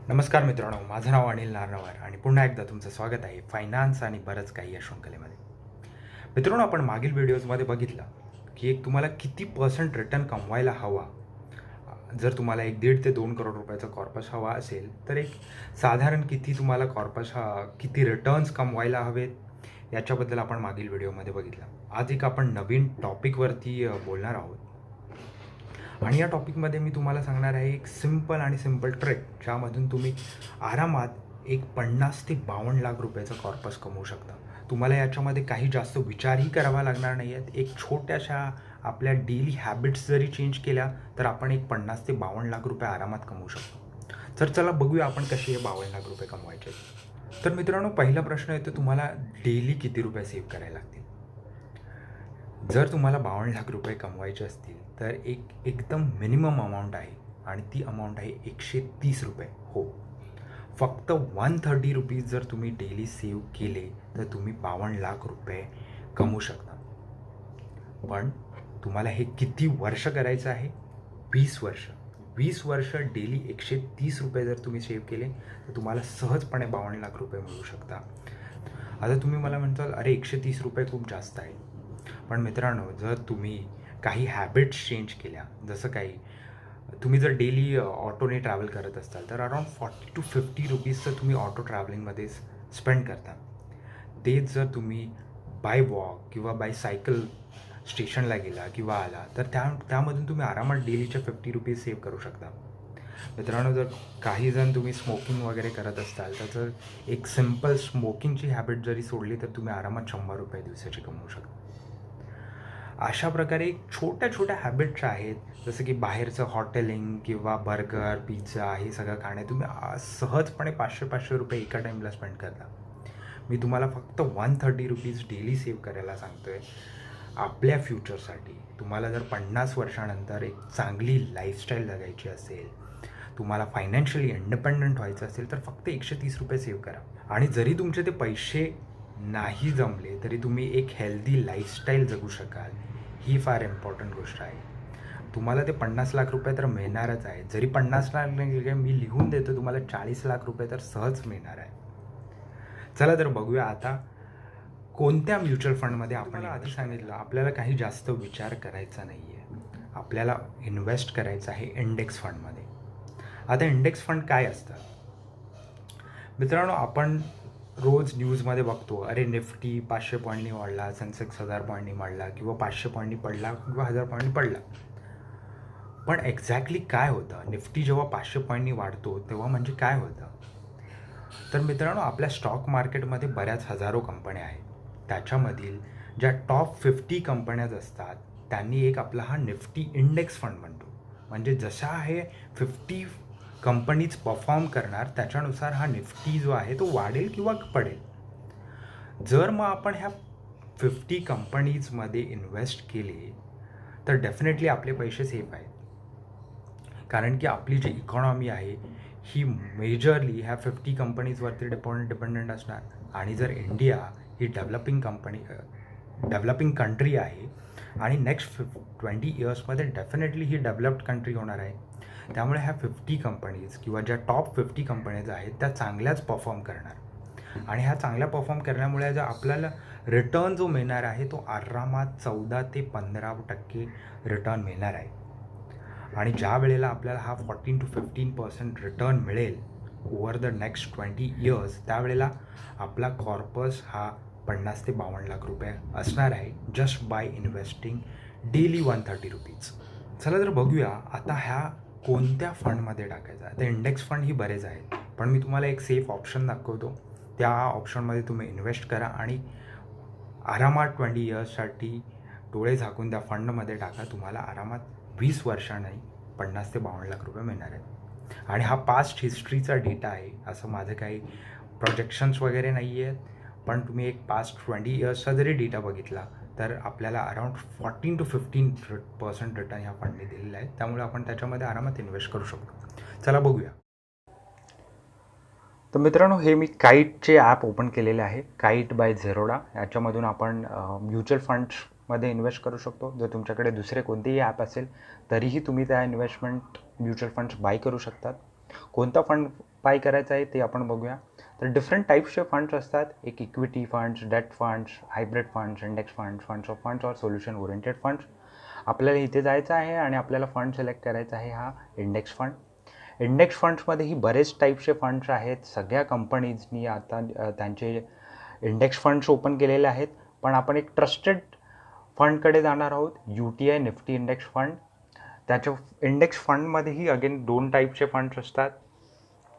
नमस्कार मित्रांनो, माझं नाव अनिल नारनवार आणि पुन्हा एकदा तुमचं स्वागत आहे फायनान्स आणि बरंच काही या शृंखलेमध्ये. मित्रांनो, आपण मागील व्हिडिओजमध्ये बघितलं की तुम्हाला किती पर्सेंट रिटर्न कमवायला हवा. जर तुम्हाला 1.5 ते 2 करोड रुपयाचा कॉर्पस हवा असेल तर एक साधारण किती तुम्हाला किती रिटर्न्स कमवायला हवेत याच्याबद्दल आपण मागील व्हिडिओमध्ये बघितलं. आज एक आपण नवीन टॉपिकवरती बोलणार आहोत आणि या टॉपिकमध्ये मी तुम्हाला सांगणार आहे एक सिंपल ट्रिक ज्यामधून तुम्ही आरामात एक 50 ते 52 लाख रुपयाचा कॉर्पस कमवू शकता. तुम्हाला याच्यामध्ये काही जास्त विचारही करावा लागणार नाही आहेत. एक छोट्याशा आपल्या डेली हॅबिट्स जरी चेंज केल्या तर आपण एक 50 ते 52 लाख रुपये आरामात कमवू शकतो. तर चला बघूया आपण कसे हे 52 लाख रुपये कमवायचे. तर मित्रांनो, पहिला प्रश्न येतो, तुम्हाला डेली किती रुपये सेव्ह करायला लागतील. जर तुम्हाला 52 लाख रुपये कमवायचे असतील तर एकदम मिनिमम अमाऊंट आहे आणि ती अमाऊंट आहे 130 रुपये. हो, फक्त 130 रुपीज जर तुम्ही डेली सेव्ह केले तर तुम्ही 52 लाख रुपये कमवू शकता. पण तुम्हाला हे किती वर्ष करायचं आहे? 20 वर्ष. 20 वर्ष डेली 130 रुपये जर तुम्ही सेव्ह केले तर तुम्हाला सहजपणे 52 लाख रुपये मिळू शकता. आता तुम्ही मला म्हणताल, अरे 130 रुपये खूप जास्त आहे. पण मित्रांनो, जर तुम्ही काही हॅबिट्स चेंज केल्या, जसं काही तुम्ही जर डेली ऑटोने ट्रॅव्हल करत असाल तर अराउंड 40 टू 50 रुपीजचं तुम्ही ऑटो ट्रॅव्हलिंगमध्ये स्पेंड करता. तेच जर तुम्ही बाय वॉक किंवा बाय सायकल स्टेशनला गेला किंवा आला तर त्यामधून तुम्ही आरामात डेलीचे 50 रुपीज सेव्ह करू शकता. मित्रांनो, जर काही जण तुम्ही स्मोकिंग वगैरे करत असाल तर जर एक सिम्पल स्मोकिंगची हॅबिट जरी सोडली तर तुम्ही आरामात 100 रुपये दिवसाची कमवू शकता. अशा प्रकारे छोट्या छोट्या हॅबिट्स आहेत, जसं की बाहेरचं हॉटेलिंग किंवा बर्गर, पिझ्झा हे सगळं खाणे तुम्ही सहजपणे 500 रुपये एका टाईमला स्पेंड करता. मी तुम्हाला फक्त 130 रुपीज डेली सेव्ह करायला सांगतो आहे आपल्या फ्युचरसाठी. तुम्हाला जर 50 वर्षानंतर एक चांगली लाईफस्टाईल जगायची असेल, तुम्हाला फायनान्शियली इंडिपेंडंट व्हायचं असेल तर फक्त 130 रुपये सेव्ह करा. आणि जरी तुमचे ते पैसे नाही जमले तरी तुम्ही एक हेल्दी लाईफस्टाईल जगू शकाल. ही फार इम्पॉर्टंट गोष्ट आहे. तुम्हाला ते 50 लाख रुपये तर मिळणारच आहे. जरी 50 लाख नाही, मी लिहून देतो तुम्हाला 40 लाख रुपये तर सहज मिळणार आहे. चला तर बघूया आता कोणत्या म्युच्युअल फंडमध्ये. आपण आधी सांगितलं, आपल्याला काही जास्त विचार करायचा नाही आहे. आपल्याला इन्व्हेस्ट करायचं आहे इंडेक्स फंडमध्ये. आता इंडेक्स फंड काय असतात मित्रांनो? आपण रोज न्यूजमध्ये बघतो, अरे निफ्टी 500 पॉईंटनी वाढला, सेन्सेक्स 1000 पॉईंटनी वाढला किंवा 500 पॉईंटनी पडला किंवा 1000 पॉईंटनी पडला. पण एक्झॅक्टली काय होतं? निफ्टी जेव्हा 500 पॉईंटनी वाढतो तेव्हा म्हणजे काय होतं? तर मित्रांनो, आपल्या स्टॉक मार्केटमध्ये बऱ्याच हजारो कंपन्या आहेत. त्याच्यामधील ज्या टॉप 50 कंपन्याज असतात त्यांनी एक आपला हा निफ्टी इंडेक्स फंड बनतो. म्हणजे जशा हे 50 कंपनीज परफॉर्म करणार त्याच्यानुसार हा निफ्टी जो आहे तो वाढेल किंवा पडेल. जर मग आपण ह्या 50 कंपनीजमध्ये इन्व्हेस्ट केले तर डेफिनेटली आपले पैसे सेफ आहेत. कारण की आपली जी इकॉनॉमी आहे ही मेजरली ह्या 50 कंपनीजवरती डिपेंडंट असणार. आणि जर इंडिया ही डेव्हलपिंग कंट्री आहे आणि नेक्स्ट 20 इयर्समध्ये डेफिनेटली ही डेव्हलप्ड कंट्री होणार आहे. त्यामुळे ह्या 50 कंपनीज किंवा ज्या टॉप 50 कंपनीज आहेत त्या चांगल्याच परफॉर्म करणार. आणि ह्या चांगल्या परफॉर्म करण्यामुळे जर आपल्याला रिटर्न जो मिळणार आहे तो आरामात 14 ते 15% रिटर्न मिळणार आहे. आणि ज्या वेळेला आपल्याला हा 14 to 15% रिटर्न मिळेल ओव्हर द नेक्स्ट 20 इयर्स, त्यावेळेला आपला कॉर्पस हा 50 ते 52 लाख रुपये असणार आहे, just by investing daily 130 rupees. चला तर बघूया आता ह्या कोणत्या फंडमध्ये टाकायचा. आता इंडेक्स फंड ही बरेच आहेत, पण मी तुम्हाला एक सेफ ऑप्शन दाखवतो. त्या ऑप्शनमध्ये तुम्ही इन्व्हेस्ट करा आणि आरामात 20 इयर्ससाठी डोळे झाकून त्या फंडमध्ये टाका. तुम्हाला आरामात 20 वर्षांनी 50 ते 52 लाख रुपये मिळणार आहेत. आणि हा पास्ट हिस्ट्रीचा डेटा आहे, असं माझं काही प्रोजेक्शन्स वगैरे नाही आहेत. पण तुम्ही एक पास्ट 20 इयर्सचा जरी डेटा बघितला तर आपल्याला अराउंड 14 to 15% रिटर्न ह्या फंडने दिलेला आहे. त्यामुळे आपण त्याच्यामध्ये आरामात इन्व्हेस्ट करू शकतो. चला बघूया. तर मित्रांनो, हे मी काईटचे ॲप ओपन केलेले आहे, काईट बाय झेरोडा. याच्यामधून आपण म्युच्युअल फंड्समध्ये इन्व्हेस्ट करू शकतो. जर तुमच्याकडे दुसरे कोणतेही ॲप असेल तरीही तुम्ही त्या म्युच्युअल फंड्स बाय करू शकतात. कोणता फंड बाय करायचं आहे ते आपण बघूया. तर डिफरंट टाईप्सचे फंड्स असतात. एक equity funds, date funds, hybrid funds, index funds, funds of funds और सोल्युशन ओरिएंटेड फंड्स. आपल्याला इथे जायचं आहे आणि आपल्याला फंड सिलेक्ट करायचा आहे हा इंडेक्स फंड. इंडेक्स फंड्समध्येही बरेच टाईप्सचे फंड्स आहेत. सगळ्या कंपनीजनी आता त्यांचे इंडेक्स फंड्स ओपन केलेले आहेत. पण आपण एक ट्रस्टेड फंडकडे जाणार आहोत, UTI निफ्टी इंडेक्स फंड. त्याच्या इंडेक्स फंडमध्येही अगेन 2 टाईपचे फंड्स असतात.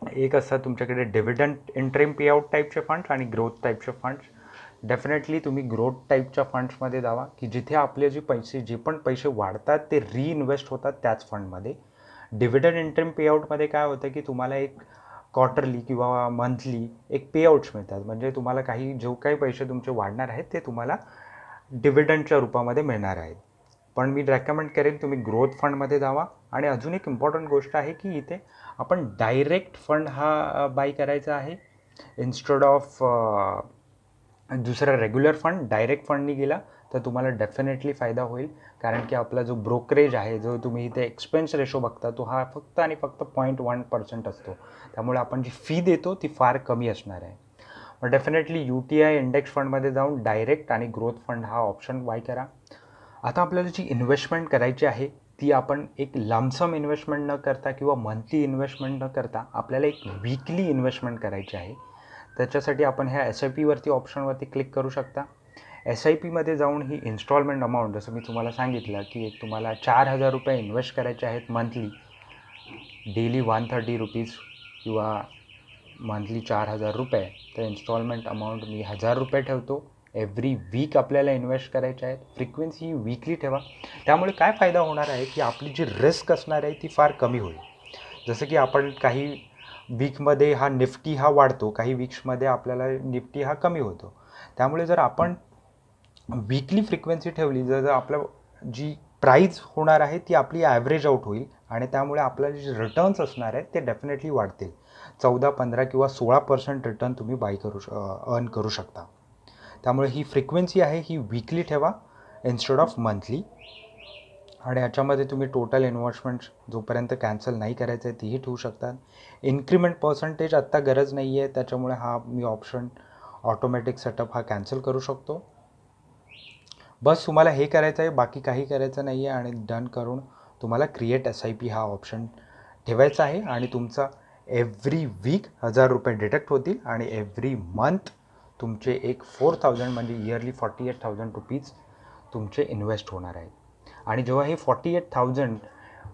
एक असतात तुमच्याकडे डिव्हिडंड इंटरिम पेआउट टाईपचे फंड्स आणि ग्रोथ टाईपचे फंड्स. डेफिनेटली तुम्ही ग्रोथ टाईपच्या फंड्समध्ये जावा की जिथे आपले जे पण पैसे वाढतात ते रिइन्व्हेस्ट होतात त्याच फंडमध्ये. डिव्हिडंड इंटरिम पेआउटमध्ये काय होतं की तुम्हाला एक क्वार्टरली किंवा मंथली एक पेआउट्स मिळतात. म्हणजे तुम्हाला जो काही पैसे तुमचे वाढणार आहेत ते तुम्हाला डिव्हिडंडच्या रूपामध्ये मिळणार आहेत. पण मी रेकमेंड करेन तुम्ही ग्रोथ फंडमध्ये जावा. आणि अजून एक इम्पॉर्टंट गोष्ट आहे की इथे आपण डायरेक्ट फंड हा बाय करायचा आहे इन्स्टेड ऑफ दुसरा रेग्युलर फंड. डायरेक्ट फंडनी गेला तर तुम्हाला डेफिनेटली फायदा होईल, कारण की आपला जो ब्रोकरेज आहे, जो तुम्ही इथे एक्सपेन्स रेशो बघता, तो हा फक्त आणि फक्त 0.1% असतो. त्यामुळे आपण जी फी देतो ती फार कमी असणार आहे. मग डेफिनेटली UTI इंडेक्स फंडमध्ये जाऊन डायरेक्ट आणि ग्रोथ फंड हा ऑप्शन बाय करा. आता आपल्याला जी इन्व्हेस्टमेंट करायची आहे ती आपण एक लमसम इन्व्हेस्टमेंट न करता किंवा मंथली इन्व्हेस्टमेंट न करता आपल्याला एक वीकली इन्व्हेस्टमेंट करायची आहे. त्याच्यासाठी आपण ह्या SIP ऑप्शनवरती क्लिक करू शकता. SIPमध्ये जाऊन ही इन्स्टॉलमेंट अमाऊंट, जसं मी तुम्हाला सांगितलं की एक तुम्हाला 4,000 रुपये इन्व्हेस्ट करायचे आहेत मंथली, डेली 130 रुपीज किंवा मंथली 4,000 रुपये. तर इन्स्टॉलमेंट अमाऊंट मी 1,000 रुपये ठेवतो. एव्हरी वीक आपल्याला इन्व्हेस्ट करायचे आहेत. फ्रिक्वेन्सी ही वीकली ठेवा. त्यामुळे काय फायदा होणार आहे की आपली जी रिस्क असणार आहे ती फार कमी होईल. जसं की आपण काही वीकमध्ये हा निफ्टी हा वाढतो, काही वीक्समध्ये आपल्याला निफ्टी हा कमी होतो. त्यामुळे जर आपण वीकली फ्रिक्वेन्सी ठेवली, जर आपलं जी प्राईज होणार आहे ती आपली ॲव्हरेज आउट होईल आणि त्यामुळे आपल्याला जे रिटर्न्स असणार आहेत ते डेफिनेटली वाढतील. 14, 15 किंवा 16% रिटर्न तुम्ही अर्न करू शकता. त्यामुळे ही फ्रिक्वेन्सी आहे ही वीकली ठेवा इन्स्टेड ऑफ मंथली. आणि याच्यामध्ये तुम्ही टोटल इन्व्हेस्टमेंट जोपर्यंत कॅन्सल नाही करायचं आहे तीही ठेवू शकतात. इन्क्रीमेंट पर्सेंटेज आत्ता गरज नाही आहे, त्याच्यामुळे हा मी ऑप्शन ऑटोमॅटिक सेटअप हा कॅन्सल करू शकतो. बस तुम्हाला हे करायचं आहे, बाकी काही करायचं नाही आहे. आणि डन करून तुम्हाला क्रिएट SIP हा ऑप्शन ठेवायचा आहे आणि तुमचा एव्हरी वीक 1,000 रुपये डिडक्ट होतील आणि एव्हरी मंथ तुमचे एक 4,000 म्हणजे इयरली 48,000 रुपीज तुमचे इन्व्हेस्ट होणार आहेत. आणि जेव्हा हे 48,000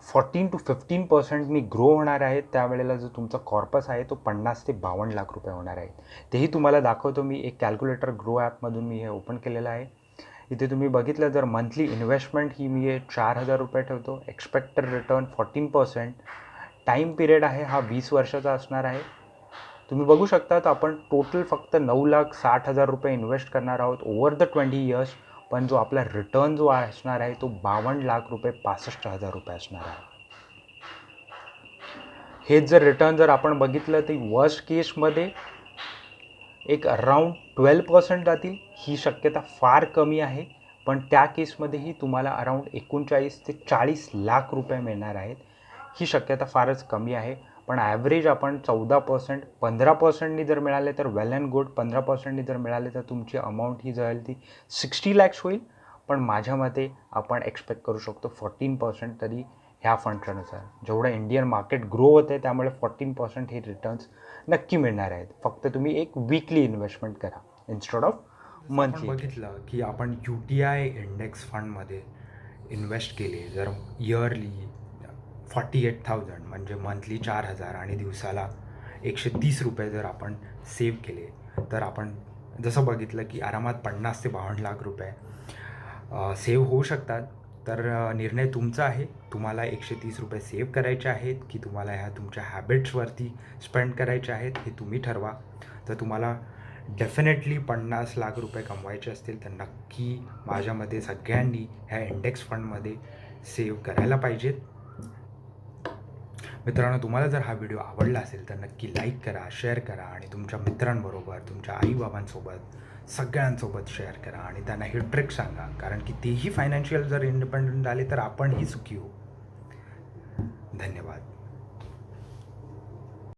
14 to 15% ग्रो होणार आहेत त्यावेळेला जो तुमचा कॉर्पस आहे तो 50 ते 52 लाख रुपये होणार आहे. तेही तुम्हाला दाखवतो मी. एक कॅल्क्युलेटर ग्रो ॲपमधून मी हे ओपन केलेलं आहे. इथे तुम्ही बघितलं जर मंथली इन्व्हेस्टमेंट ही मी 4,000 रुपये ठेवतो. Expected return 14%. टाईम पिरियड आहे हा 20 वर्षाचा असणार आहे. तुम्ही बघू शकता तर आपण टोटल फक्त 9,60,000 रुपये इन्व्हेस्ट करणार आहोत ओव्हर द 20 इयर्स. पण जो आपला रिटर्न जो असणार आहे तो 52 लाख रुपये 65,000 रुपये असणार आहे. हेच जर रिटर्न जर आपण बघितलं तर वर्स्ट केसमध्ये एक अराउंड 12% जातील. ही शक्यता फार कमी आहे, पण त्या केसमध्येही तुम्हाला अराउंड 39 ते 40 लाख रुपये मिळणार आहेत. ही शक्यता फारच कमी आहे. पण ॲव्हरेज आपण 14%, 15%नी जर मिळाले तर वेल अँड गुड. 15%नी जर मिळाले तर तुमची अमाऊंट ही जाईल ती 60 लॅक्स होईल. पण माझ्या मते आपण एक्सपेक्ट करू शकतो 14% तरी ह्या फंडच्यानुसार. जेवढं इंडियन मार्केट ग्रो होत आहे त्यामुळे 14% हे रिटर्न्स नक्की मिळणार आहेत. फक्त तुम्ही एक वीकली इन्व्हेस्टमेंट करा इन्स्टेड ऑफ मंथली. बघितलं की आपण UTI इंडेक्स फंडमध्ये इन्व्हेस्ट केले जर इयरली 48,000 म्हणजे मंथली 4,000 आणि दिवसाला 130 रुपये जर आपण सेव्ह केले तर आपण जसं बघितलं की आरामात 50 ते 52 लाख रुपये सेव्ह होऊ शकतात. तर निर्णय तुमचा आहे. तुम्हाला 130 रुपये सेव्ह करायचे आहेत की तुम्हाला ह्या तुमच्या हॅबिट्सवरती स्पेंड करायचे आहेत हे तुम्ही ठरवा. तर तुम्हाला डेफिनेटली 50 लाख रुपये कमवायचे असतील तर नक्की माझ्यामध्ये सगळ्यांनी ह्या इंडेक्स फंडमध्ये सेव्ह करायला पाहिजेत. मित्रांनो, तुम्हाला जर हा व्हिडिओ आवडला असेल तर नक्की लाईक करा, शेअर करा आणि तुमच्या मित्रांबरोबर, तुमच्या आईबाबांसोबत सगळ्यांसोबत शेअर करा आणि त्यांना ही ट्रिक सांगा, कारण की तेही फायनान्शियल जर इंडिपेंडंट झाले तर आपणही सुखी होऊ. धन्यवाद.